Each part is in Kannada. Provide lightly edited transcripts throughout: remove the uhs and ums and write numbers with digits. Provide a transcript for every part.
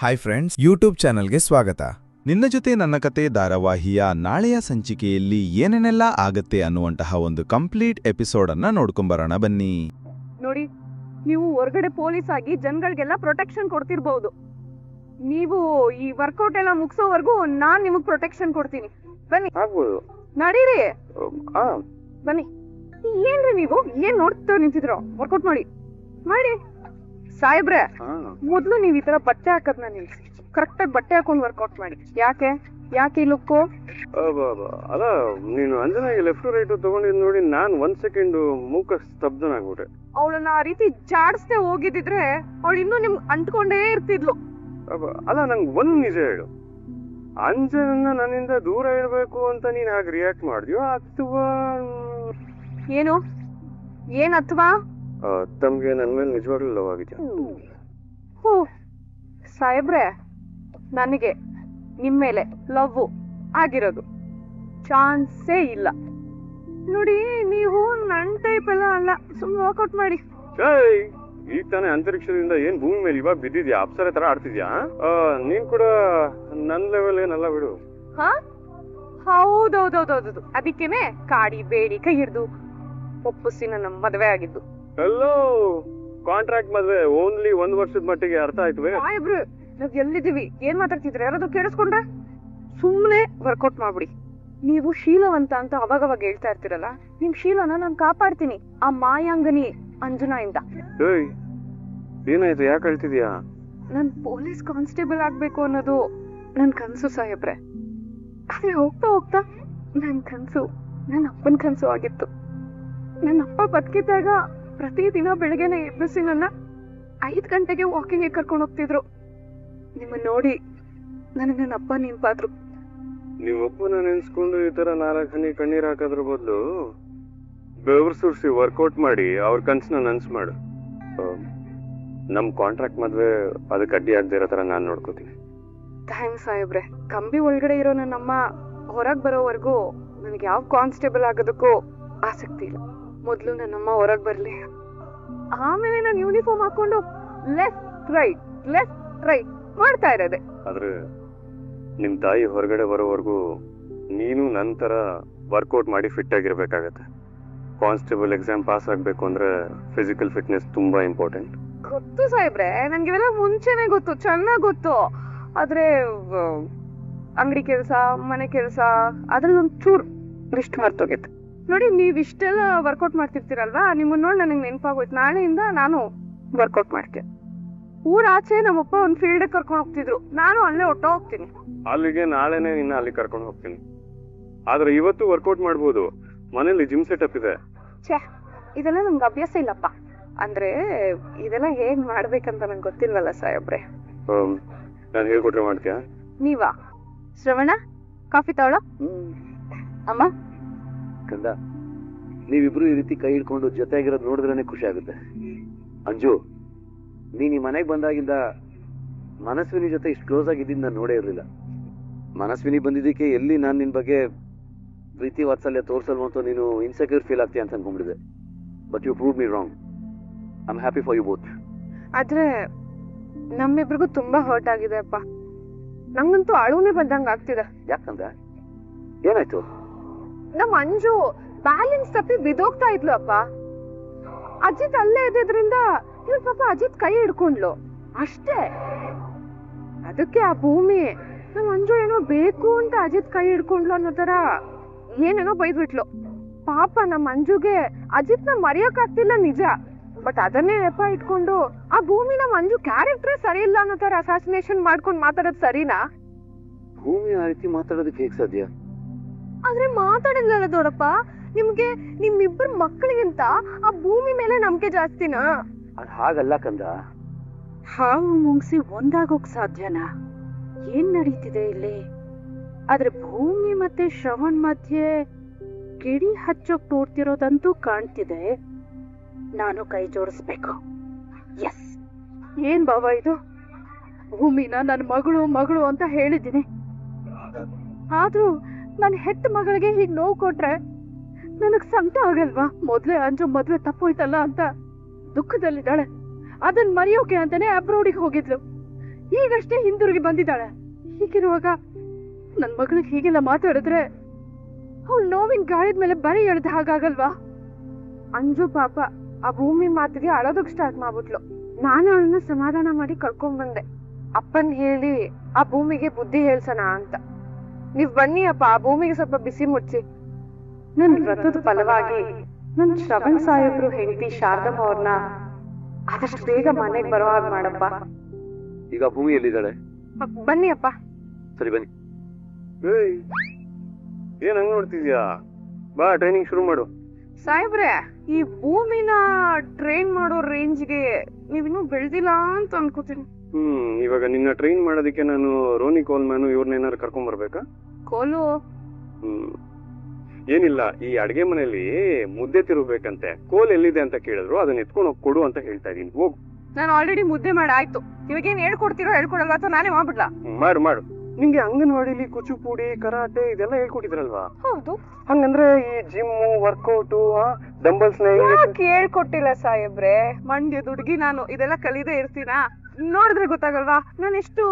ಹಾಯ್ ಫ್ರೆಂಡ್ಸ್, ಯೂಟ್ಯೂಬ್ ಚಾನಲ್ಗೆ ಸ್ವಾಗತ. ನಿನ್ನ ಜೊತೆ ನನ್ನ ಕತೆ ಧಾರಾವಾಹಿಯ ನಾಳೆಯ ಸಂಚಿಕೆಯಲ್ಲಿ ಏನೇನೆಲ್ಲ ಆಗತ್ತೆ ಅನ್ನುವಂತಹ ಒಂದು ಕಂಪ್ಲೀಟ್ ಎಪಿಸೋಡ್ ಅನ್ನ ನೋಡ್ಕೊಂಬರೋಣ ಬನ್ನಿ. ನೋಡಿ, ನೀವು ಹೊರಗಡೆ ಪೊಲೀಸ್ ಆಗಿ ಜನಗಳಿಗೆಲ್ಲ ಪ್ರೊಟೆಕ್ಷನ್ ಕೊಡ್ತಿರ್ಬಹುದು. ನೀವು ಈ ವರ್ಕೌಟ್ ಎಲ್ಲ ಮುಗಿಸೋವರೆಗೂ ನಾನ್ ನಿಮಗ್ ಪ್ರೊಟೆಕ್ಷನ್ ಕೊಡ್ತೀನಿ. ಬನ್ನಿ, ನಡೀರಿ, ಬನ್ನಿ. ಏನ್ರಿ ನೀವು ಏನ್ ನೋಡ್ತಾ ನಿಂತಿದ್ರು? ವರ್ಕೌಟ್ ಮಾಡಿ ಮಾಡಿ. ಸಾಹೇಬ್ರೆ, ಮೊದ್ಲು ನೀವ್ ಈ ತರ ಬಟ್ಟೆ ಹಾಕದ್ನ ನಿಲ್ಸಿ, ಕರೆಕ್ಟ್ ಆಗಿ ಬಟ್ಟೆ ಹಾಕೊಂಡ್ ವರ್ಕೌಟ್ ಮಾಡಿ. ಯಾಕೆ ಯಾಕೆ ಈ ಲುಕ್ಕು? ಅಲ್ಲ, ನೀನು ಅಂಜನಾಗಿ ಲೆಫ್ಟ್ ರೈಟ್ ತಗೊಂಡಿದ್ ನೋಡಿ ನಾನ್ 1 ಸೆಕೆಂಡ್ ಮೂಕ ಸ್ತಬ್ಧನಾಗ್ಬಿಟ್ಟೆ. ಅವಳನ್ನ ಆ ರೀತಿ ಜಾಡಿಸ್ದೆ ಹೋಗಿದ್ರೆ ಅವಳು ಇನ್ನೂ ನಿಮ್ಗೆ ಅಂಟ್ಕೊಂಡೇ ಇರ್ತಿದ್ಲು. ಅಲ್ಲ, ನಂಗೆ ಒಂದ್ ನಿಜ ಹೇಳು, ಅಂಜನನ್ನ ನನ್ನಿಂದ ದೂರ ಇಡ್ಬೇಕು ಅಂತ ನೀನ್ ಹಾಗೆ ರಿಯಾಕ್ಟ್ ಮಾಡಿದ್ಯೋ ಅಥವಾ ಏನು ಏನ್ ಅಥವಾ ತಮ್ಗೆ ನನ್ ಮೇಲೆ ನಿಜವಾಗ್ಲೂ ಲವ್ ಆಗಿದ್ಯಾ? ಹೋ ಸಾಹೇಬ್ರೆ, ನನಗೆ ನಿಮ್ಮೇಲೆ ಲವ್ ಆಗಿರೋದು ಚಾನ್ಸೇ ಇಲ್ಲ. ನೋಡಿ, ನೀವು ನನ್ ಟೈಪ್ ಎಲ್ಲ ಅಲ್ಲ, ಸುಮ್ಮನೆ ವರ್ಕೌಟ್ ಮಾಡಿ. ಈಗ ತಾನೇ ಅಂತರಿಕ್ಷದಿಂದ ಏನ್ ಭೂಮಿ ಮೇಲೆ ಇವಾಗ ಬಿದ್ದಿದ್ಯಾ? ಅಪ್ಸರೆ ತರ ಆಡ್ತಿದ್ಯಾ? ನೀನ್ ಕೂಡ ನನ್ ಲೆವೆಲ್ ಏನಲ್ಲ ಬಿಡು. ಹಾ, ಹೌದೌದೌದೌದು, ಅದಕ್ಕೇನೆ ಕಾಡಿ ಬೇಡಿ ಕೈ ಹಿಡ್ದು ಒಪ್ಪಿಸಿ ನನ್ನ ಮದ್ವೆ ಆಗಿದ್ದು. ಎಲ್ಲೋ ಕಾಂಟ್ರಾಕ್ಟ್ ಮದ್ವೆ, ಓನ್ಲಿ 1 ವರ್ಷದ ಮಟ್ಟಿಗೆ, ಅರ್ಥ ಆಯ್ತು? ಸಾಹೇಬ್ರು, ನಾವ್ ಎಲ್ಲಿದ್ದೀವಿ, ಏನ್ ಮಾತಾಡ್ತಿದ್ರೆ? ಯಾರಾದ್ರೂ ಕೇಳಿಸ್ಕೊಂಡ್ರೆ ಸುಮ್ನೆ ವರ್ಕೌಟ್ ಮಾಡ್ಬಿಡಿ. ನೀವು ಶೀಲವಂತ ಅಂತ ಅವಾಗವಾಗ ಹೇಳ್ತಾ ಇರ್ತೀರಲ್ಲ, ನಿಮ್ ಶೀಲನ ನಾನ್ ಕಾಪಾಡ್ತೀನಿ ಆ ಮಾಯಾಂಗನಿ ಅಂಜನಾಯಿಂದ. ಏನಾಯ್ತು? ಯಾಕೆ ಹೇಳ್ತಿದ್ಯಾ? ನನ್ ಪೊಲೀಸ್ ಕಾನ್ಸ್ಟೇಬಲ್ ಆಗ್ಬೇಕು ಅನ್ನೋದು ನನ್ ಕನ್ಸು ಸಾಹೇಬ್ರೆ. ಅದೇ ಹೋಗ್ತಾ ಹೋಗ್ತಾ ನನ್ ಕನ್ಸು ನನ್ನ ಅಪ್ಪನ ಕನ್ಸು ಆಗಿತ್ತು. ನನ್ನ ಅಪ್ಪ ಬದುಕಿದ್ದಾಗ ಪ್ರತಿದಿನ ಬೆಳಗ್ಗೆನೆ ಎಬ್ಬಿಸಿ ನನ್ನ 5 ಗಂಟೆಗೆ ವಾಕಿಂಗ್ ಕರ್ಕೊಂಡು ಹೋಗ್ತಿದ್ರು. ನಿಮ್ಮನ್ನ ನೋಡಿ ನನಗೆ ನನ್ನ ಅಪ್ಪ ನೆನಪಾದ್ರು. ನೀವ್ ಒಬ್ಬನ ನೆನ್ಸ್ಕೊಂಡು ಈ ತರ 4 ಹನಿ ಕಣ್ಣೀರ್ ಹಾಕೋದ್ರ ಬದಲು ಬೆವರು ಸುರ್ಸಿ ವರ್ಕೌಟ್ ಮಾಡಿ ಅವ್ರ ಕನ್ಸನ್ನ ನನ್ಸ್ ಮಾಡು. ನಮ್ ಕಾಂಟ್ರಾಕ್ಟ್ ಮದ್ವೆ ಅದಕ್ಕೆ ಅಡ್ಡಿ ಆಗದೆ ಇರೋ ತರ ನಾನ್ ನೋಡ್ಕೋತೀನಿ. ಥ್ಯಾಂಕ್ಸ್ ಸಾಹೇಬ್ರೆ. ಕಂಬಿ ಒಳಗಡೆ ಇರೋ ನನ್ನಮ್ಮ ಹೊರಗ್ ಬರೋವರೆಗೂ ನನಗೆ ಯಾವ ಕಾನ್ಸ್ಟೇಬಲ್ ಆಗೋದಕ್ಕೂ ಆಸಕ್ತಿ ಇಲ್ಲ. ಮೊದ್ಲು ನನ್ನಮ್ಮ ಹೊರಗ್ ಬರ್ಲಿ, ಆಮೇಲೆ ನಾನು ಯೂನಿಫಾರ್ಮ್ ಹಾಕೊಂಡು ಲೆಫ್ಟ್ ರೈಟ್ ಮಾಡ್ತಾ ಇರೋದೆ. ಆದ್ರೆ ನಿಮ್ ತಾಯಿ ಹೊರಗಡೆ ಬರೋವರೆಗೂ ನೀನು ನಂತರ ವರ್ಕೌಟ್ ಮಾಡಿ ಫಿಟ್ ಆಗಿರ್ಬೇಕಾಗತ್ತೆ. ಕಾನ್ಸ್ಟೇಬಲ್ ಎಕ್ಸಾಮ್ ಪಾಸ್ ಆಗ್ಬೇಕು ಅಂದ್ರೆ ಫಿಸಿಕಲ್ ಫಿಟ್ನೆಸ್ ತುಂಬಾ ಇಂಪಾರ್ಟೆಂಟ್. ಗೊತ್ತು ಸಾಹೇಬ್ರೆ, ನನ್ಗೆ ಇವೆಲ್ಲ ಮುಂಚೆನೆ ಗೊತ್ತು, ಚೆನ್ನಾಗ್ ಗೊತ್ತು. ಆದ್ರೆ ಅಂಗಡಿ ಕೆಲ್ಸ, ಮನೆ ಕೆಲ್ಸ, ಅದ್ರಲ್ಲಿ ಒಂಚೂರು ಲಿಸ್ಟ್ ಮರ್ತೋಗೈತೆ. ನೋಡಿ, ನೀವ್ ಇಷ್ಟೆಲ್ಲ ವರ್ಕೌಟ್ ಮಾಡ್ತಿರ್ತೀರಲ್ವಾ, ನಿಮ್ಮನ್ನ ನೋಡಿ ನನಗೆ ನೆನಪಾಗೋಯ್ತು. ನಾಳೆಯಿಂದ ನಾನು ವರ್ಕೌಟ್ ಮಾಡ್ತೀನಿ. ಊರಾಚೆ ನಮ್ಮಪ್ಪ ಒಂದ್ ಫೀಲ್ಡ್ ಕರ್ಕೊಂಡು ಹೋಗ್ತಿದ್ರು, ನಾನು ಅಲ್ಲೇ ಒಟ್ಟು ಹೋಗ್ತೀನಿ. ಅಲ್ಲಿಗೆ ನಾಳೆನೆ ನಿನ್ನ ಅಲ್ಲಿ ಕರ್ಕೊಂಡು ಹೋಗ್ತೀನಿ. ಆದ್ರೆ ಇವತ್ತು ವರ್ಕೌಟ್ ಮಾಡ್ಬೋದು, ಮನೇಲಿ ಜಿಮ್ ಸೆಟಪ್ ಇದೆ. ಛೇ, ಇದೆಲ್ಲ ನಮ್ಗೆ ಅಭ್ಯಾಸ ಇಲ್ಲಪ್ಪ. ಅಂದ್ರೆ ಇದೆಲ್ಲ ಹೇಗ್ ಮಾಡ್ಬೇಕಂತ ನಂಗೆ ಗೊತ್ತಿಲ್ವಲ್ಲ ಸಾಹೇಬ್ರೆ. ನಾನು ಹೇಳ್ಕೊಟ್ರೆ ಮಾಡ್ತೀಯಾ? ನೀವಾ? ಶ್ರವಣ, ಕಾಫಿ ತಗೊಳ್ಳೋ. ಅಮ್ಮ, ಕಂದ, ನೀವಿಬ್ರು ಈ ರೀತಿ ಕೈ ಹಿಡ್ಕೊಂಡು ಜೊತೆಯಾಗಿರೋದು ನೋಡಿದ್ರೇನೆ ಖುಷಿ ಆಗುತ್ತೆ. ಅಂಜು, ನೀನ್ ಈ ಮನೆಗೆ ಬಂದಾಗಿಂದ ಮನಸ್ವಿನಿ ಜೊತೆ ಇಷ್ಟು ಕ್ಲೋಸ್ ಆಗಿದ್ದೀನಿ ನಾನು ನೋಡೇ ಇರಲಿಲ್ಲ. ಮನಸ್ವಿನಿ ಬಂದಿದ್ದಕ್ಕೆ ಎಲ್ಲಿ ನಾನು ನಿನ್ ಬಗ್ಗೆ ಪ್ರೀತಿ ವಾತ್ಸಲ್ಯ ತೋರ್ಸಲ್ವಂತ ನೀನು ಇನ್ಸೆಕ್ಯೂರ್ ಫೀಲ್ ಆಗ್ತೀಯ ಅಂತ ಅನ್ಕೊಂಡಿದ್ದೆ. But you prove me wrong. I am happy for you both. ಆದ್ರೆ ನಮ್ಮಿಬ್ರಿಗೂ ತುಂಬಾ ಹರ್ಟ್ ಆಗಿದೆ ಅಪ್ಪ. ನಂಗಂತೂ ಅಳುನೇ ಬಂದಂಗ ಆಗ್ತಿದೆ. ಯಾಕಂದ? ಏನಾಯ್ತು? ನಮ್ ಅಂಜು ಬ್ಯಾಲೆನ್ಸ್ ತಪ್ಪಿ ಬಿದೋಗ್ತಾ ಇದ್ಲು ಅಪ್ಪ. ಅಜಿತ್ ಅಲ್ಲೇ ಇದ್ದಿದ್ರಿಂದ ಇವ್ರ ಪಾಪ ಅಜಿತ್ ಕೈ ಹಿಡ್ಕೊಂಡ್ಲು ಅಷ್ಟೇ. ಅದಕ್ಕೆ ಆ ಭೂಮಿ ನಮ್ ಅಂಜು ಏನೋ ಬೇಕು ಅಂತ ಅಜಿತ್ ಕೈ ಹಿಡ್ಕೊಂಡ್ಲು ಅನ್ನೋ ತರ ಏನೇನೋ ಬೈದ್ಬಿಟ್ಲು. ಪಾಪ ನಮ್ ಅಂಜುಗೆ ಅಜಿತ್ ನ ಮರೆಯಕ್ ಆಗ್ತಿಲ್ಲ ನಿಜ. ಬಟ್ ಅದನ್ನೇ ನೆಪ ಇಟ್ಕೊಂಡು ಆ ಭೂಮಿ ನಮ್ ಅಂಜು ಕ್ಯಾರೆಕ್ಟರ್ ಸರಿ ಇಲ್ಲ ಅನ್ನೋ ತರ ಅಸಾಸಿನೇಷನ್ ಮಾಡ್ಕೊಂಡು ಮಾತಾಡೋದು ಸರಿನಾ? ಭೂಮಿ ಆ ರೀತಿ ಮಾತಾಡೋದಕ್ಕೆ ಹೇಗ್ ಸಾಧ್ಯ? ಆದ್ರೆ ಮಾತಾಡಿದ್ಲಲ್ಲ ದೊಡ್ಡಪ್ಪ, ನಿಮ್ಗೆ ನಿಮ್ಮಿಬ್ಬರ ಮಕ್ಕಳಿಗಿಂತ ಆ ಭೂಮಿ ಮೇಲೆ ನಂಬಿಕೆ ಜಾಸ್ತಿನಾ? ಅದ್ ಹಾಗಲ್ಲ ಕಂದ. ಹಾವು ಮುಂಗ್ಸಿ ಒಂದಾಗೋಕ್ ಸಾಧ್ಯನಾ? ಏನ್ ನಡೀತಿದೆ ಇಲ್ಲಿ? ಆದ್ರೆ ಭೂಮಿ ಮತ್ತೆ ಶ್ರವಣ್ ಮಧ್ಯೆ ಕಿಡಿ ಹಚ್ಚೋಕ್ ನೋಡ್ತಿರೋದಂತೂ ಕಾಣ್ತಿದೆ. ನಾನು ಕೈ ಜೋಡಿಸ್ಬೇಕು. ಎಸ್. ಏನ್ ಬಾಬಾ ಇದು? ಭೂಮಿನ ನನ್ನ ಮಗಳು ಅಂತ ಹೇಳಿದ್ದೀನಿ. ಆದ್ರೂ ನನ್ ಹೆತ್ತ ಮಗಳಿಗೆ ಹೀಗ್ ನೋವು ಕೊಟ್ರೆ ನನಗ್ ಸಂಕಟ ಆಗಲ್ವಾ? ಮೊದ್ಲೇ ಅಂಜು ಮದ್ವೆ ತಪ್ಪೋಯ್ತಲ್ಲ ಅಂತ ದುಃಖದಲ್ಲಿದ್ದಾಳೆ. ಅದನ್ ಮರೆಯೋಕೆ ಅಂತಾನೆ ಅಬ್ರೋಡಿಗೆ ಹೋಗಿದ್ಲು. ಈಗಷ್ಟೇ ಹಿಂದಿರುಗಿ ಬಂದಿದ್ದಾಳೆ. ಹೀಗಿರುವಾಗ ನನ್ ಮಗಳಿಗೆ ಹೀಗೆಲ್ಲ ಮಾತಾಡಿದ್ರೆ ಅವಳು ನೋವಿನ ಗಾಯದ ಮೇಲೆ ಬರೀ ಎಳ್ದ ಹಾಗಾಗಲ್ವಾ? ಅಂಜು ಪಾಪ ಆ ಭೂಮಿ ಮಾತಿಗೆ ಅಳೋದಕ್ ಸ್ಟಾರ್ಟ್ ಮಾಡ್ಬಿಟ್ಲು. ನಾನು ಅವಳನ್ನ ಸಮಾಧಾನ ಮಾಡಿ ಕರ್ಕೊಂಡ್ ಬಂದೆ. ಅಪ್ಪನ್ ಹೇಳಿ ಆ ಭೂಮಿಗೆ ಬುದ್ಧಿ ಹೇಳ್ಸೋಣ ಅಂತ. ನೀವ್ ಬನ್ನಿ ಅಪ್ಪ, ಆ ಭೂಮಿಗೆ ಸ್ವಲ್ಪ ಬಿಸಿ ಮುಡ್ಸಿ. ನನ್ ವ್ರತದ ಫಲವಾಗಿ ನನ್ ಶ್ರವಣ್ ಸಾಹೇಬ್ರು ಹೆಂಡತಿ ಶಾರದಮ್ಮ ಅವ್ರನ್ನ ಆದಷ್ಟು ಬೇಗ ಮನೆಗ್ ಬರೋ ಹಾಗೆ ಮಾಡಪ್ಪ. ಈಗ ಭೂಮಿ ಎಲ್ಲಿದ್ದಾಳೆ? ಬನ್ನಿ ಅಪ್ಪ. ಸರಿ ಬನ್ನಿ. ಏಯ್, ಏನ್ ಹಂಗ್ ನೋಡ್ತಿದ್ಯಾ? ಬಾ ಟ್ರೈನಿಂಗ್ ಶುರು ಮಾಡು. ಸಾಹೇಬ್ರೆ, ಈ ಭೂಮಿನ ಟ್ರೈನ್ ಮಾಡೋ ರೇಂಜ್ಗೆ ನೀವಿನ್ನೂ ಬೆಳ್ದಿಲ್ಲ ಅಂತ ಅನ್ಕೋತೀನಿ. ಇವಾಗ ನಿನ್ನ ಟ್ರೈನ್ ಮಾಡೋದಕ್ಕೆ ನಾನು ರೋನಿ ಕೋಲ್ಮ್ಯಾನು ಇವ್ರನ್ನೇನಾದ್ರು ಕರ್ಕೊಂಡ್ ಬರ್ಬೇಕಾ? ಕೋಲು ಏನಿಲ್ಲ, ಈ ಅಡ್ಗೆ ಮನೆಯಲ್ಲಿ ಮುದ್ದೆ ತಿರುಗಬೇಕಂತೆ. ಕೋಲ್ ಎಲ್ಲಿದೆ ಅಂತ ಕೇಳಿದ್ರು, ಅದನ್ನ ಎತ್ಕೊಂಡು ಹೋಗಿ ಕೊಡು ಅಂತ ಹೇಳ್ತಾ ಇದೀನಿ. ಹೋಗು. ನಾನು ಆಲ್ರೆಡಿ ಮುದ್ದೆ ಮಾಡಿ ಆಯ್ತು. ಇವಾಗೇನ್ ಹೇಳ್ಕೊಡ್ತೀರೋ ಹೇಳ್ಕೊಡಲ್ಲ ಅಥವಾ ನಾನೇ ಮಾಡ್ಬಿಡ್ಲಾ? ಮಾಡು ಮಾಡು. ನಿಂಗೆ ಅಂಗನವಾಡಿಲಿ ಕುಚುಪುಡಿ, ಕರಾಟೆ ಇದೆಲ್ಲ ಹೇಳ್ಕೊಟ್ಟಿದ್ರಲ್ವಾ? ಹೌದು. ಹಂಗಂದ್ರೆ ಈ ಜಿಮ್, ವರ್ಕೌಟ್, ಡಂಬಲ್ಸ್ ಯಾಕೆ ಹೇಳ್ಕೊಟ್ಟಿಲ್ಲ ಸಾಹೇಬ್ರೆ? ಮಂಡ್ಯ ದುಡ್ಗಿ ನಾನು ಇದೆಲ್ಲ ಕಲಿದೇ ಇರ್ತೀನಾ? ನೋಡಿದ್ರೆ ಗೊತ್ತಾಗಲ್ವಾ ನಾನು ಎಷ್ಟು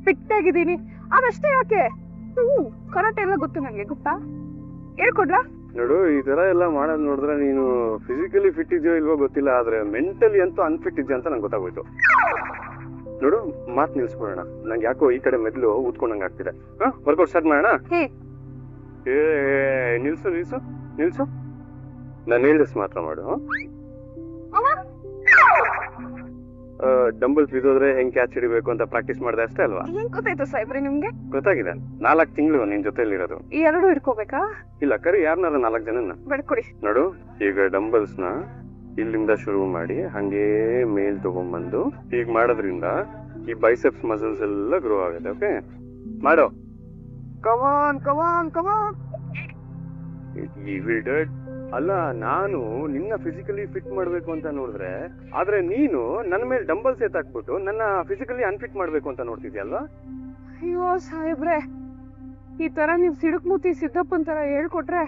ಫಿಟ್ ಆಗಿದ್ದೀನಿ? ಅದಷ್ಟೇ ಯಾಕೆ, ಕರಾಟೆ ಎಲ್ಲ ಗೊತ್ತು ನಂಗೆ, ಗೊತ್ತಾ? ಹೇಳ್ಕೊಡ್ಲಾ? ನೋಡು, ಈ ತರ ಎಲ್ಲ ಮಾಡೋದ್ ನೋಡಿದ್ರೆ ನೀನು ಫಿಸಿಕಲಿ ಫಿಟ್ ಇದೆಯೋ ಇಲ್ವೋ ಗೊತ್ತಿಲ್ಲ, ಆದ್ರೆ ಮೆಂಟಲಿ ಅಂತೂ ಅನ್ಫಿಟ್ ಇದೆಯಾ ಅಂತ ನಂಗೆ ಗೊತ್ತಾಗೋಯ್ತು. ನೋಡು, ಮಾತ್ ನಿಲ್ಸ್ಬಿಡೋಣ. ನಂಗೆ ಯಾಕೋ ಈ ಕಡೆ ಮೆದ್ಲು ಊದ್ಕೊಂಡಂಗ ಆಗ್ತಿದೆ. ವರ್ಕೌಟ್ ಸ್ಟಾರ್ಟ್ ಮಾಡೋಣ. ನಿಲ್ಸು ನಿಲ್ಸು ನಿಲ್ಸು. ನಾನು ಹೇಳಿದಷ್ಟು ಮಾತ್ರ ಮಾಡು. ಡಂಬಲ್ಸ್ ಬಿದ್ದೋದ್ರೆ ಹೆಂಗ್ ಕ್ಯಾಚ್ ಹಿಡಿಬೇಕು ಅಂತ ಪ್ರಾಕ್ಟೀಸ್ ಮಾಡಿದೆ ಅಷ್ಟೇ ಅಲ್ವಾ? ಏನ್ ಗೊತ್ತಾಯ್ತು ಸಾಹೇಬ್ರೆ ನಿಮ್ಗೆ? ಗೊತ್ತಾಗಿದೆ. 4 ತಿಂಗಳು ನಿನ್ ಜೊತೆಲಿರೋದು. ಈ ಎರಡು ಹಿಡ್ಕೋಬೇಕಾ? ಇಲ್ಲ, ಕರಿ ಯಾರನ್ನಾರ 4 ಜನನ್ನ ಬೆಳ್ಕೊಡಿ. ನೋಡು, ಈಗ ಡಂಬಲ್ಸ್ ನ ಇಲ್ಲಿಂದ ಶುರು ಮಾಡಿ ಹಂಗೇ ಮೇಲ್ ತಗೊಂಡ್ಬಂದು ಹೀಗ್ ಮಾಡೋದ್ರಿಂದ ಈ ಬೈಸೆಪ್ಸ್ ಮಸಲ್ಸ್ ಎಲ್ಲ ಗ್ರೋ ಆಗುತ್ತೆ. ಓಕೆ, ಮಾಡೋ. ಕಮಾನ್ ಕಮಾನ್ ಕಮಾನ್. ಅಲ್ಲ, ನಾನು ನಿನ್ನ ಫಿಸಿಕಲಿ ಫಿಟ್ ಮಾಡ್ಬೇಕು ಅಂತ ನೋಡಿದ್ರೆ, ಆದ್ರೆ ನೀನು ನನ್ನ ಮೇಲೆ ಡಂಬಲ್ಸ್ ಎತ್ತಾಕ್ಬಿಟ್ಟು ನನ್ನ ಫಿಸಿಕಲಿ ಅನ್ಫಿಟ್ ಮಾಡ್ಬೇಕು ಅಂತ ನೋಡ್ತಿದ್ಯಲ್ವಾ? ಅಯ್ಯೋ ಸಾಹೇಬ್ರೆ, ಈ ತರ ನೀವ್ ಸಿಡುಕ್ಮೂತಿ ಸಿದ್ದಪ್ಪನ್ ತರ ಹೇಳ್ಕೊಟ್ರೆ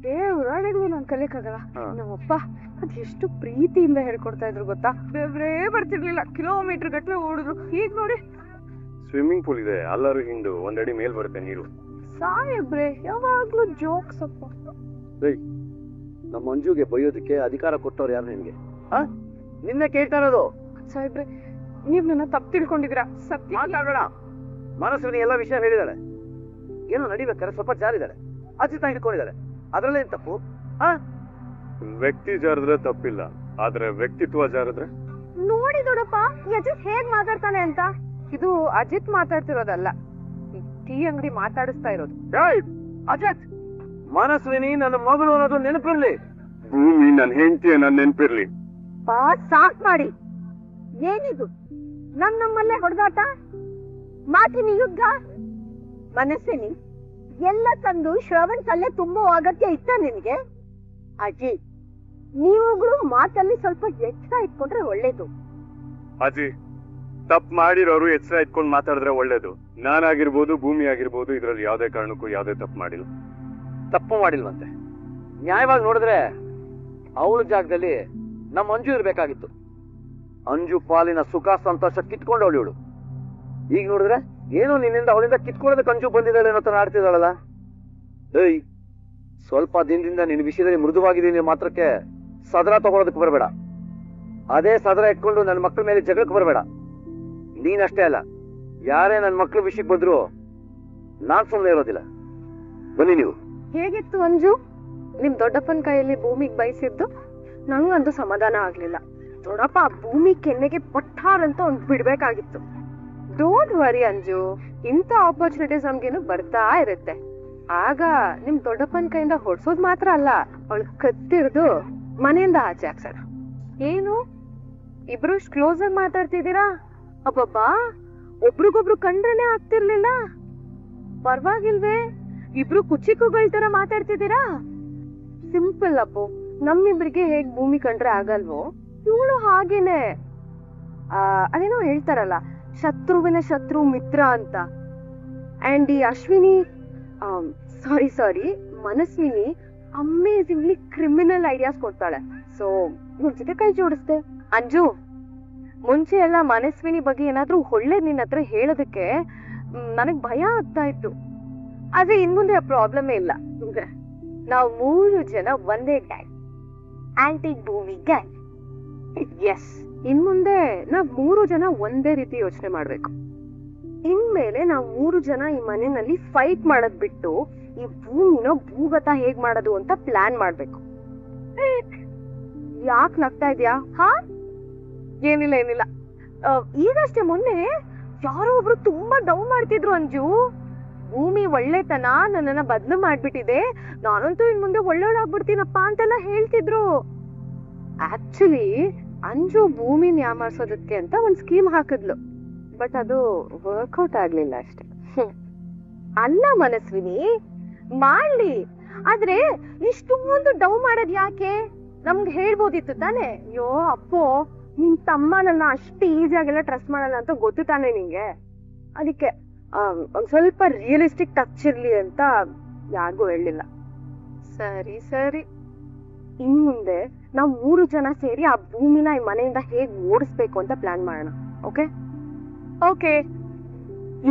ದೇವ್ರಾಣಿಗೂ ನಾನ್ ಕಲಿಯಕ್ಕಾಗಲ್ಲ. ನಮ್ಮಪ್ಪ ಅದ್ ಎಷ್ಟು ಪ್ರೀತಿಯಿಂದ ಹೇಳ್ಕೊಡ್ತಾ ಇದ್ರು ಗೊತ್ತಾ? ದೇವ್ರೇ ಬರ್ತಿರ್ಲಿಲ್ಲ, ಕಿಲೋಮೀಟರ್ ಗಟ್ಲೆ ಓಡಿದ್ರು. ಈಗ ನೋಡಿ, ಸ್ವಿಮ್ಮಿಂಗ್ ಪೂಲ್ ಇದೆ, ಎಲ್ಲರೂ ಹಿಂಡು 1 ಅಡಿ ಮೇಲ್ ಬರುತ್ತೆ ನೀರು. ಸಾಹೇಬ್ರೆ ಯಾವಾಗ್ಲೂ ಜೋಕ್ಸ್ ಅಪ್ಪ. ನಮ್ಮ ಮಂಜುಗೆ ಬೈಯೋದಕ್ಕೆ ಅಧಿಕಾರ ಕೊಟ್ಟವ್ರು ಯಾರು ನಿನ್ಗೆ? ನಿನ್ನೆ ಕೇಳ್ತಾ ಇರೋದು. ಸಾಹೇಬ್ರೆ, ನೀವ್ ನನ್ನ ತಪ್ಪು ತಿಳ್ಕೊಂಡಿದ್ದೀರಾ. ಸತ್ಯ ಮಾತಾಡೋಣ. ಮನಸ್ಸಿನ ಎಲ್ಲ ವಿಷಯ ಹೇಳಿದಾರೆ. ಏನೋ ನಡಿಬೇಕಾದ್ರೆ ಸ್ವಲ್ಪ ಜಾರಿದ್ದಾರೆ, ಅಜಿತ ಹಿಡ್ಕೊಂಡಿದ್ದಾರೆ. ಅದ್ರಲ್ಲೇನ್ ತಪ್ಪು? ವ್ಯಕ್ತಿ ಜಾರಿದ್ರೆ ತಪ್ಪಿಲ್ಲ, ಆದ್ರೆ ವ್ಯಕ್ತಿತ್ವ ಜಾರಿದ್ರೆ? ನೋಡಿ ದೊಡ್ಡಪ್ಪ, ಅಜಿತ್ ಹೇಗ್ ಮಾತಾಡ್ತಾನೆ ಅಂತ. ಇದು ಅಜಿತ್ ಮಾತಾಡ್ತಿರೋದಲ್ಲ, ಟೀ ಅಂಗಡಿ ಮಾತಾಡಿಸ್ತಾ ಇರೋದು. ಅಜಿತ್, ಮನಸ್ವಿನಿ ನನ್ನ ಮಗಳು ಅನ್ನೋದು ನೆನಪಿರ್ಲಿ. ಭೂಮಿ ನನ್ನ ಹೆಂಡತಿ ನನ್ನ ನೆನಪಿರ್ಲಿ. ಸಾಕ್ ಮಾಡಿ. ಏನಿದು ನಮ್ಮಲ್ಲೇ ಹೊಡೆದಾಟ, ಮಾತಿನ ಯುದ್ಧ? ಮನಸ್ಸಿನಿ ಎಲ್ಲ ತಂದು ಶ್ರವಣ್ ತಲೆ ತುಂಬೋ ಅಗತ್ಯ ಇತ್ತ ನಿನ್ಗೆ? ಅಜ್ಜಿ, ನೀವುಗಳು ಮಾತಲ್ಲಿ ಸ್ವಲ್ಪ ಎಚ್ಚರ ಇಟ್ಕೊಂಡ್ರೆ ಒಳ್ಳೇದು. ಅಜ್ಜಿ, ತಪ್ಪು ಮಾಡಿರೋರು ಎಚ್ಚರ ಇಟ್ಕೊಂಡು ಮಾತಾಡಿದ್ರೆ ಒಳ್ಳೇದು. ನಾನಾಗಿರ್ಬೋದು, ಭೂಮಿ ಆಗಿರ್ಬೋದು, ಇದ್ರಲ್ಲಿ ಯಾವ್ದೇ ಕಾರಣಕ್ಕೂ ಯಾವ್ದೇ ತಪ್ಪು ಮಾಡಿಲ್ಲ. ತಪ್ಪು ಮಾಡಿಲ್ವಂತೆ. ನ್ಯಾಯವಾಗಿ ನೋಡಿದ್ರೆ ಅವಳ ಜಾಗದಲ್ಲಿ ನಮ್ಮ ಅಂಜು ಇರ್ಬೇಕಾಗಿತ್ತು. ಅಂಜು ಪಾಲಿನ ಸುಖ ಸಂತೋಷ ಕಿತ್ಕೊಂಡವಳು ಇವಳು. ಈಗ ನೋಡಿದ್ರೆ ಏನೋ ನಿನ್ನಿಂದ ಅವಳಿಂದ ಕಿತ್ಕೊಳ್ಳೋದಕ್ಕೆ ಅಂಜು ಬಂದಿದ್ದಾಳೆ ಅನ್ನೋ ತರ ಆಡ್ತಿದ್ದಾಳಲ್ಲ. ಏಯ್, ಸ್ವಲ್ಪ ದಿನದಿಂದ ನಿನ್ನ ವಿಷಯದಲ್ಲಿ ಮೃದುವಾಗಿದ್ದೀನಿ ಮಾತ್ರಕ್ಕೆ ಸದರ ತಗೊಳೋದಕ್ಕೆ ಬರಬೇಡ. ಅದೇ ಸದರ ಇಟ್ಕೊಂಡು ನನ್ನ ಮಕ್ಕಳ ಮೇಲೆ ಜಗಳಕ್ಕೆ ಬರಬೇಡ. ನೀನಷ್ಟೇ ಅಲ್ಲ, ಯಾರೇ ನನ್ನ ಮಕ್ಕಳ ವಿಷಯಕ್ಕೆ ಬಂದ್ರು ನಾನ್ ಸುಮ್ಮನೆ ಇರೋದಿಲ್ಲ. ಬನ್ನಿ ನೀವು. ಹೇಗಿತ್ತು ಅಂಜು ನಿಮ್ ದೊಡ್ಡಪ್ಪನ ಕೈಯಲ್ಲಿ ಭೂಮಿಗೆ ಬಯಸಿದ್ದು? ನಂಗಂತೂ ಸಮಾಧಾನ ಆಗ್ಲಿಲ್ಲ. ದೊಡ್ಡಪ್ಪ ಭೂಮಿ ಕೆನ್ನೆಗೆ ಪಟ್ಟಾರ್ ಅಂತ ಒಂದ್ ಬಿಡ್ಬೇಕಾಗಿತ್ತು. ಡೋಂಟ್ ವರಿ ಅಂಜು, ಇಂಥ ಆಪರ್ಚುನಿಟೀಸ್ ನಮ್ಗೇನು ಬರ್ತಾ ಇರುತ್ತೆ. ಆಗ ನಿಮ್ ದೊಡ್ಡಪ್ಪನ ಕೈಯಿಂದ ಹೊಡ್ಸೋದ್ ಮಾತ್ರ ಅಲ್ಲ, ಅವಳು ಕತ್ತಿರ್ದು ಮನೆಯಿಂದ ಆಚೆ ಹಾಕ್ಸೋಣ. ಏನು ಇಬ್ರು ಕ್ಲೋಸ್ ಆಗಿ ಮಾತಾಡ್ತಿದ್ದೀರಾ? ಅಬ್ಬಬ್ಬಾ, ಒಬ್ರಿಗೊಬ್ರು ಕಂಡ್ರೇನೆ ಆಗ್ತಿರ್ಲಿಲ್ಲ. ಪರವಾಗಿಲ್ವೇ, ಇಬ್ರು ಕುಚಿಕುಗಳ ತರ ಮಾತಾಡ್ತಿದ್ದೀರಾ? ಸಿಂಪಲ್ ಅಪ್ಪು, ನಮ್ಮಿಬ್ರಿಗೆ ಹೇಗ್ ಭೂಮಿ ಕಂಡ್ರೆ ಆಗಲ್ವೋ, ಇವಳು ಹಾಗೇನೆ. ಅದೇನೋ ಹೇಳ್ತಾರಲ್ಲ, ಶತ್ರುವಿನ ಶತ್ರು ಮಿತ್ರ ಅಂತ. ಅಂಡ್ ಈ ಅಶ್ವಿನಿ, ಸಾರಿ ಮನಸ್ವಿನಿ ಅಮೇಜಿಂಗ್ಲಿ ಕ್ರಿಮಿನಲ್ ಐಡಿಯಾಸ್ ಕೊಡ್ತಾಳೆ. ಸೊ ಇವ್ರ ಜೊತೆ ಕೈ ಜೋಡಿಸ್ದೆ. ಅಂಜು, ಮುಂಚೆ ಎಲ್ಲ ಮನಸ್ವಿನಿ ಬಗ್ಗೆ ಏನಾದ್ರೂ ಒಳ್ಳೇದ್ ನಿನ್ನ ಹತ್ರ ಹೇಳೋದಕ್ಕೆ ನನಗ್ ಭಯ ಆಗ್ತಾ ಇತ್ತು. ಆದ್ರೆ ಇನ್ಮುಂದೆ ಆ ಪ್ರಾಬ್ಲಮೇ ಇಲ್ಲ. ನಾವು 3 ಜನ ಒಂದೇ ಗ್ಯಾಂಗ್, ಆಂಟಿಕ್ ಭೂಮಿ ಗ್ಯಾಂಗ್. ಎಸ್, ಇನ್ಮುಂದೆ ನಾವ್ 3 ಜನ ಒಂದೇ ರೀತಿ ಯೋಚನೆ ಮಾಡ್ಬೇಕು. ಇನ್ಮೇಲೆ ನಾವ್ 3 ಜನ ಈ ಮನೆಯಲ್ಲಿ ಫೈಟ್ ಮಾಡೋದ್ ಬಿಟ್ಟು ಈ ಭೂಮಿನ ಭೂಗತ ಹೇಗ್ ಮಾಡೋದು ಅಂತ ಪ್ಲಾನ್ ಮಾಡ್ಬೇಕು. ಯಾಕ್ ನಗ್ತಾ ಇದ್ಯಾ? ಹಾ, ಏನಿಲ್ಲ. ಈಗಷ್ಟೇ ಮೊನ್ನೆ ಯಾರೋ ಒಬ್ರು ತುಂಬಾ ಡೌನ್ ಮಾಡ್ತಿದ್ರು. ಅಂಜು, ಭೂಮಿ ಒಳ್ಳೆತನ ನನ್ನನ್ನ ಬದ್ಲು ಮಾಡ್ಬಿಟ್ಟಿದೆ, ನಾನಂತೂ ಇನ್ ಮುಂದೆ ಒಳ್ಳೆಯವಳಾಗ್ಬಿಡ್ತೀನಪ್ಪ ಅಂತೆಲ್ಲ ಹೇಳ್ತಿದ್ರು. ಆಕ್ಚುಲಿ ಅಂಜು ಭೂಮಿನ ಯಾಮಾರ್ಸೋದಕ್ಕೆ ಅಂತ ಒಂದ್ ಸ್ಕೀಮ್ ಹಾಕಿದ್ಲು, ಬಟ್ ಅದು ವರ್ಕೌಟ್ ಆಗ್ಲಿಲ್ಲ ಅಷ್ಟೆ. ಅಲ್ಲ ಮನಸ್ವಿನಿ, ಮಾಡ್ಲಿ, ಆದ್ರೆ ಇಷ್ಟೊಂದು ಡೌನ್ ಮಾಡೋದ್ ಯಾಕೆ? ನಮ್ಗೆ ಹೇಳ್ಬೋದಿತ್ತು ತಾನೆ. ಅಯ್ಯೋ ಅಪ್ಪೋ, ನಿನ್ ತಮ್ಮ ನನ್ನ ಅಷ್ಟು ಈಸಿಯಾಗೆಲ್ಲ ಟ್ರಸ್ಟ್ ಮಾಡಲ್ಲ ಅಂತ ಗೊತ್ತು ತಾನೆ ನಿಂಗೆ. ಅದಕ್ಕೆ ಒಂದ್ ಸ್ವಲ್ಪ ರಿಯಲಿಸ್ಟಿಕ್ ಟಚ್ ಇರ್ಲಿ ಅಂತ ಯಾರಿಗೂ ಹೇಳಿಲ್ಲ. ಸರಿ, ಇನ್ ಮುಂದೆ ನಾವ್ 3 ಜನ ಸೇರಿ ಆ ಭೂಮಿನ ಈ ಮನೆಯಿಂದ ಹೇಗ್ ಓಡಿಸ್ಬೇಕು ಅಂತ ಪ್ಲಾನ್ ಮಾಡೋಣ. ಓಕೆ.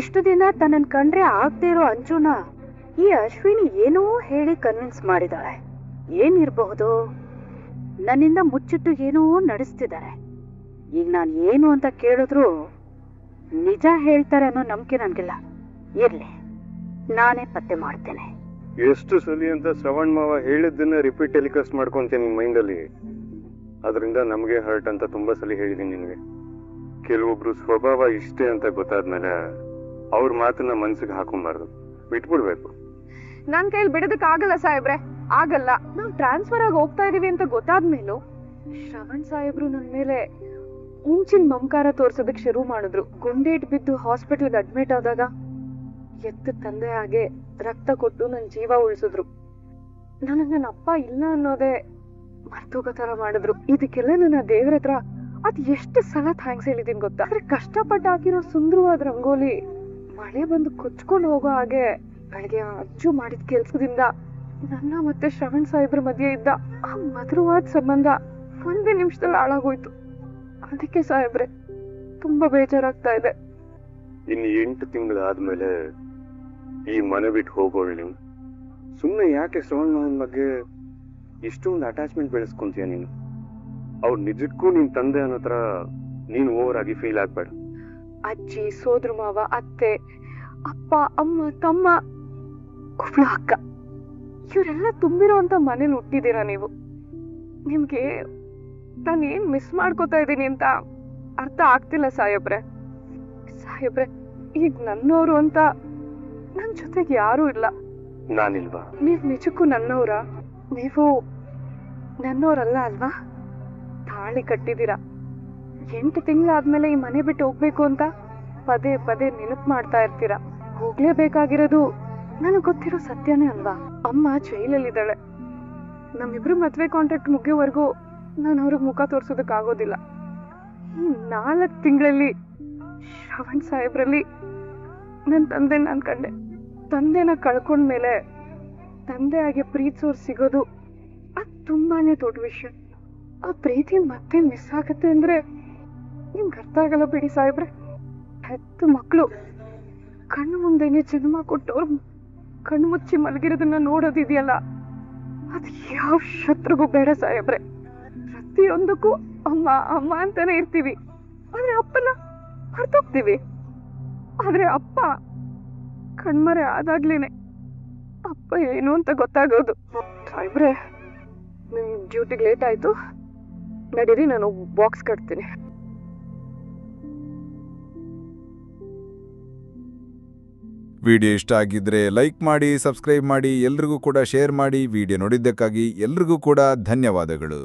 ಇಷ್ಟು ದಿನ ತನ್ನನ್ ಕಂಡ್ರೆ ಆಗ್ದೇ ಇರೋ ಅಂಜುನ ಈ ಅಶ್ವಿನಿ ಏನೋ ಹೇಳಿ ಕನ್ವಿನ್ಸ್ ಮಾಡಿದಾಳೆ. ಏನಿರ್ಬಹುದು? ನನ್ನಿಂದ ಮುಚ್ಚಿಟ್ಟು ಏನೋ ನಡೆಸ್ತಿದ್ದಾರೆ. ಈಗ ನಾನು ಏನು ಅಂತ ಕೇಳಿದ್ರು ನಿಜ ಹೇಳ್ತಾರೆ ಅನ್ನೋ ನಂಬಿಕೆ ನನ್ಗಿಲ್ಲ. ಇರ್ಲಿ, ನಾನೇ ಪತ್ತೆ ಮಾಡ್ತೇನೆ. ಎಷ್ಟು ಸಲಿ ಅಂತ ಶ್ರವಣ್ ಮಾವ ಹೇಳಿದ್ದನ್ನ ರಿಪೀಟ್ ಟೆಲಿಕಾಸ್ಟ್ ಮಾಡ್ಕೊಂತೀನಿ ನಿನ್ ಮೈಂಡಲ್ಲಿ. ಅದರಿಂದ ನಮಗೆ ಹರ್ಟ್ ಅಂತ ತುಂಬಾ ಸಲ ಹೇಳಿದೀನಿ ನಿನ್ಗೆ. ಕೆಲವೊಬ್ರು ಸ್ವಭಾವ ಇಷ್ಟೇ ಅಂತ ಗೊತ್ತಾದ್ಮೇಲೆ ಅವ್ರ ಮಾತನ್ನ ಮನ್ಸಿಗೆ ಹಾಕೊಂಬಾರ್ದು, ಬಿಟ್ಬಿಡ್ಬೇಕು. ನನ್ ಕೈಲಿ ಬಿಡೋದಕ್ ಆಗಲ್ಲ ಸಾಹೇಬ್ರೆ, ಆಗಲ್ಲ. ನಾವ್ ಟ್ರಾನ್ಸ್ಫರ್ ಆಗಿ ಹೋಗ್ತಾ ಇದೀವಿ ಅಂತ ಗೊತ್ತಾದ್ಮೇಲೂ ಶ್ರವಣ್ ಸಾಹೇಬ್ರು ನನ್ ಮೇಲೆ ಮುಂಚಿನ ಮಮಕಾರ ತೋರ್ಸೋದಕ್ ಶುರು ಮಾಡಿದ್ರು. ಗುಂಡೇಟ್ ಬಿದ್ದು ಹಾಸ್ಪಿಟಲ್ಗೆ ಅಡ್ಮಿಟ್ ಆದಾಗ ಎತ್ತ ತಂದೆ ಹಾಗೆ ರಕ್ತ ಕೊಟ್ಟು ನನ್ ಜೀವ ಉಳಿಸಿದ್ರು. ನನ್ನ ಅಪ್ಪ ಇಲ್ಲ ಅನ್ನೋದೇ ಮರ್ತೋಗೋ ತರ ಮಾಡಿದ್ರು. ಇದಕ್ಕೆಲ್ಲ ನನ್ನ ದೇವ್ರ ಹತ್ರ ಅದ್ ಎಷ್ಟು ಸಲ ಥ್ಯಾಂಕ್ಸ್ ಹೇಳಿದೀನಿ ಗೊತ್ತಾ? ಆದ್ರೆ ಕಷ್ಟಪಟ್ಟು ಹಾಕಿರೋ ಸುಂದರವಾದ ರಂಗೋಲಿ ಮಳೆ ಬಂದು ಕೊಚ್ಕೊಂಡು ಹೋಗೋ ಹಾಗೆ ಬೆಳಗ್ಗೆ ಅಜ್ಜು ಮಾಡಿದ ಕೆಲ್ಸದಿಂದ ನನ್ನ ಮತ್ತೆ ಶ್ರವಣ್ ಸಾಹೇಬ್ರ ಮಧ್ಯೆ ಇದ್ದ ಆ ಮಧುರವಾದ ಸಂಬಂಧ ಒಂದೇ ನಿಮಿಷದಲ್ಲಿ ಹಾಳಾಗೋಯ್ತು. ಅದಕ್ಕೆ ಸಾಹೇಬ್ರೆ ತುಂಬಾ ಬೇಜಾರಾಗ್ತಾ ಇದೆ. ಇನ್ನು 8 ತಿಂಗಳಾದ್ಮೇಲೆ ಈ ಮನೆ ಬಿಟ್ಟು ಹೋಗೋಳ್ಳಿ. ಸುಮ್ಮನೆ ಯಾಕೆ ಶ್ರವಣ್ ಮಾವನ್ ಬಗ್ಗೆ ಇಷ್ಟೊಂದು ಅಟ್ಯಾಚ್ಮೆಂಟ್ ಬೆಳೆಸ್ಕೊಂತೀಯ ನೀನು? ಅವ್ರು ನಿಜಕ್ಕೂ ನಿನ್ ತಂದೆ ಅನ್ನೋ ತರ ನೀನು ಓವರ್ ಆಗಿ ಫೀಲ್ ಆಗ್ಬೇಡ. ಅಜ್ಜಿ, ಸೋದ್ರ ಮಾವ, ಅತ್ತೆ, ಅಪ್ಪ, ಅಮ್ಮ, ತಮ್ಮ, ಒಬ್ಳು ಅಕ್ಕ, ಇವರೆಲ್ಲ ತುಂಬಿರೋ ಅಂತ ಮನೇಲಿ ಹುಟ್ಟಿದೀರಾ ನೀವು. ನಿಮ್ಗೆ ನಾನು ಏನ್ ಮಿಸ್ ಮಾಡ್ಕೋತಾ ಇದ್ದೀನಿ ಅಂತ ಅರ್ಥ ಆಗ್ತಿಲ್ಲ ಸಾಹೇಬ್ರೆ. ಈಗ ನನ್ನವರು ಅಂತ ನನ್ ಜೊತೆಗೆ ಯಾರು ಇಲ್ಲ. ನಾನಿಲ್ವಾ? ನೀವ್ ನಿಜಕ್ಕೂ ನನ್ನವ್ರ? ನೀವು ನನ್ನವ್ರಲ್ಲ ಅಲ್ವಾ? ತಾಳಿ ಕಟ್ಟಿದೀರಾ. 8 ತಿಂಗಳಾದ್ಮೇಲೆ ಈ ಮನೆ ಬಿಟ್ಟು ಹೋಗ್ಬೇಕು ಅಂತ ಪದೇ ಪದೇ ನೆನಪು ಮಾಡ್ತಾ ಇರ್ತೀರಾ. ಹೋಗ್ಲೇಬೇಕಾಗಿರೋದು ನನಗ್ ಗೊತ್ತಿರೋ ಸತ್ಯನೇ ಅಲ್ವಾ? ಅಮ್ಮ ಜೈಲಲ್ಲಿದ್ದಾಳೆ. ನಮ್ಮಿಬ್ರು ಮದ್ವೆ ಕಾಂಟ್ರಾಕ್ಟ್ ಮುಗಿಯೋವರೆಗೂ ನಾನು ಅವ್ರಿಗೆ ಮುಖ ತೋರ್ಸೋದಕ್ ಆಗೋದಿಲ್ಲ. ಈ 4 ತಿಂಗಳಲ್ಲಿ ಶ್ರವಣ್ ಸಾಹೇಬ್ರಲ್ಲಿ ನನ್ ತಂದೆ ನಾನ್ ಕಂಡೆ. ತಂದೆನ ಕಳ್ಕೊಂಡ್ಮೇಲೆ ತಂದೆ ಆಗಿ ಪ್ರೀತಿಸೋರು ಸಿಗೋದು ಅದ್ ತುಂಬಾನೇ ದೊಡ್ಡ ವಿಷಯ. ಆ ಪ್ರೀತಿ ಮತ್ತೆ ಮಿಸ್ ಆಗತ್ತೆ ಅಂದ್ರೆ ನಿಮ್ಗೆ ಅರ್ಥ ಆಗಲ್ಲ ಬಿಡಿ ಸಾಹೇಬ್ರೆ. ಹೆತ್ತು ಮಕ್ಕಳು ಕಣ್ಣು ಮುಂದೆನೆ ಜನ್ಮ ಕೊಟ್ಟವ್ರು ಕಣ್ಣು ಮುಚ್ಚಿ ಮಲಗಿರೋದನ್ನ ನೋಡೋದಿದೆಯಲ್ಲ, ಅದು ಯಾವ ಶತ್ರುಗೂ ಬೇಡ ಸಾಹೇಬ್ರೆ. ಪ್ರತಿಯೊಂದಕ್ಕೂ ಅಮ್ಮ ಅಮ್ಮ ಅಂತಾನೆ ಇರ್ತೀವಿ, ಆದ್ರೆ ಅಪ್ಪನ ಮರ್ತೋಗ್ತೀವಿ. ಆದ್ರೆ ಅಪ್ಪ ಕಣ್ಮರೆ ಆದಾಗ್ಲೇನೆ ಅಪ್ಪ ಏನು ಅಂತ ಗೊತ್ತಾಗೋದು. ಸಾಹೇಬ್ರೆ, ನಿಮ್ ಡ್ಯೂಟಿಗೆ ಲೇಟ್ ಆಯ್ತು, ನಡೀರಿ ನಾನು ಬಾಕ್ಸ್ ಕಟ್ತೀನಿ. ವಿಡಿಯೋ ಇಷ್ಟ ಆಗಿದ್ರೆ ಲೈಕ್ ಮಾಡಿ, ಸಬ್ಸ್ಕ್ರೈಬ್ ಮಾಡಿ, ಎಲ್ರಿಗೂ ಕೂಡ ಶೇರ್ ಮಾಡಿ. ವಿಡಿಯೋ ನೋಡಿದ್ದಕ್ಕಾಗಿ ಎಲ್ರಿಗೂ ಕೂಡ ಧನ್ಯವಾದಗಳು.